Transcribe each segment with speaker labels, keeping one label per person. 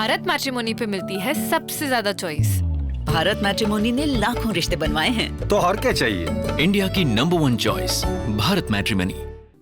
Speaker 1: Bharat matrimony पे मिलती है सबसे ज्यादा चॉइस।
Speaker 2: भारत मैट्रिमोनी ने लाखों रिश्ते बनवाए हैं।
Speaker 3: तो और क्या चाहिए?
Speaker 4: इंडिया की नंबर 1 चॉइस, भारत मैट्रिमोनी।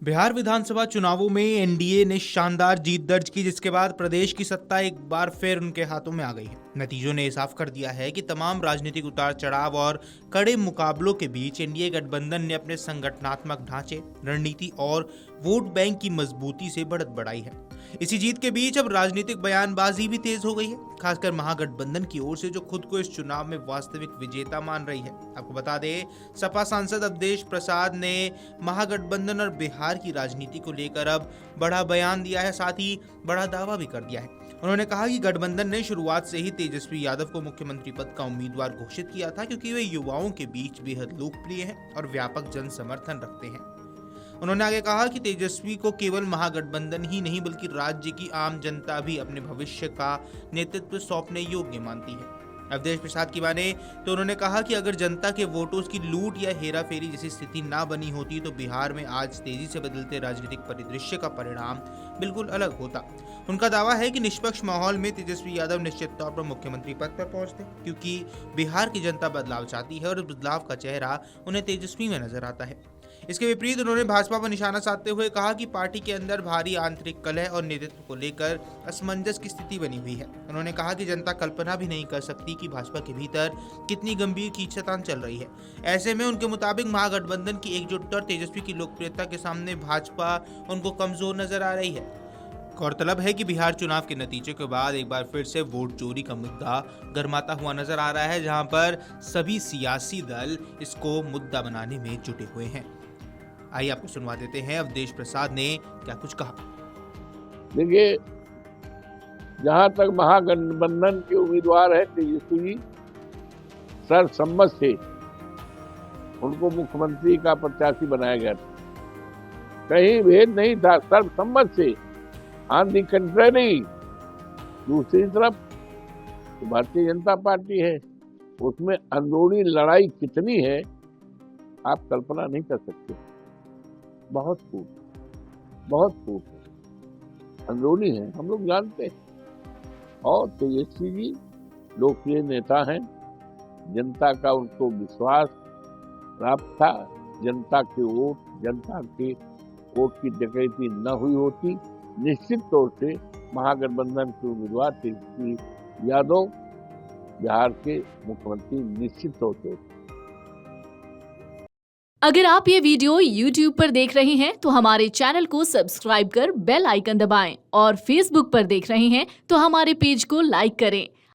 Speaker 5: बिहार विधानसभा चुनावों में एनडीए ने शानदार जीत दर्ज की, जिसके बाद प्रदेश की सत्ता एक बार फिर उनके हाथों में आ गई है। नतीजों ने साफ कर दिया है कि तमाम राजनीतिक उतार चढ़ाव और कड़े मुकाबलों के बीच एनडीए गठबंधन ने अपने संगठनात्मक ढांचे, रणनीति और वोट बैंक की मजबूती से बढ़त बढ़ाई है। इसी जीत के बीच अब राजनीतिक बयानबाजी भी तेज हो गई है, खासकर महागठबंधन की ओर से, जो खुद को इस चुनाव में वास्तविक विजेता मान रही है। आपको बता दें, सपा सांसद अवधेश प्रसाद ने महागठबंधन और बिहार की राजनीति को लेकर अब बड़ा बयान दिया है, साथ ही बड़ा दावा भी कर दिया है। उन्होंने कहा कि गठबंधन ने शुरुआत से ही तेजस्वी यादव को मुख्यमंत्री पद का उम्मीदवार घोषित किया था, क्योंकि वे युवाओं के बीच बेहद लोकप्रिय हैं और व्यापक जन समर्थन रखते हैं। उन्होंने आगे कहा कि तेजस्वी को केवल महागठबंधन ही नहीं बल्कि राज्य की आम जनता भी अपने भविष्य का नेतृत्व सौंपने योग्य मानती है। अवधेश प्रसाद की माने तो उन्होंने कहा कि अगर जनता के वोटों की लूट या हेराफेरी जैसी स्थिति ना बनी होती तो बिहार में आज तेजी से बदलते राजनीतिक परिदृश्य का परिणाम बिल्कुल अलग होता। उनका दावा है कि निष्पक्ष माहौल में तेजस्वी यादव निश्चित तौर पर मुख्यमंत्री पद पर पहुंचते, क्योंकि बिहार की जनता बदलाव चाहती है और इस बदलाव का चेहरा उन्हें तेजस्वी में नजर आता है। इसके विपरीत उन्होंने भाजपा पर निशाना साधते हुए कहा कि पार्टी के अंदर भारी आंतरिक कलह और नेतृत्व को लेकर असमंजस की स्थिति बनी हुई है। उन्होंने कहा कि जनता कल्पना भी नहीं कर सकती कि भाजपा के भीतर कितनी गंभीर खींचतान चल रही है। ऐसे में उनके मुताबिक महागठबंधन की एकजुटता और तेजस्वी की लोकप्रियता के सामने भाजपा उनको कमजोर नजर आ रही है। गौरतलब है कि बिहार चुनाव के नतीजे के बाद एक बार फिर से वोट चोरी का मुद्दा गर्माता हुआ नजर आ रहा है, जहां पर सभी सियासी दल इसको मुद्दा बनाने में जुटे हुए हैं। आइए आपको सुनवा देते हैं अवधेश प्रसाद ने क्या कुछ कहा।
Speaker 6: देखिए, जहां तक महागठबंधन के उम्मीदवार है तेजस्वी, सर्वसम्मत से उनको मुख्यमंत्री का प्रत्याशी बनाया गया था, कहीं भेद नहीं था, सर्वसम्मत से। ऑन दी कंट्ररी, दूसरी तरफ तो भारतीय जनता पार्टी है, उसमें अंदरूनी लड़ाई कितनी है आप कल्पना नहीं कर सकते। बहुत फूट अंदरूनी है, हम लोग जानते हैं। और तेजस्वी जी लोकप्रिय नेता हैं, जनता का उनको विश्वास प्राप्त था। जनता के वोट की डकैती न हुई होती, निश्चित तौर से महागठबंधन के उम्मीदवार तेजस्वी यादव बिहार के मुख्यमंत्री निश्चित तौर से।
Speaker 7: अगर आप ये वीडियो YouTube पर देख रहे हैं तो हमारे चैनल को सब्सक्राइब कर बेल आइकन दबाएं, और Facebook पर देख रहे हैं तो हमारे पेज को लाइक करें।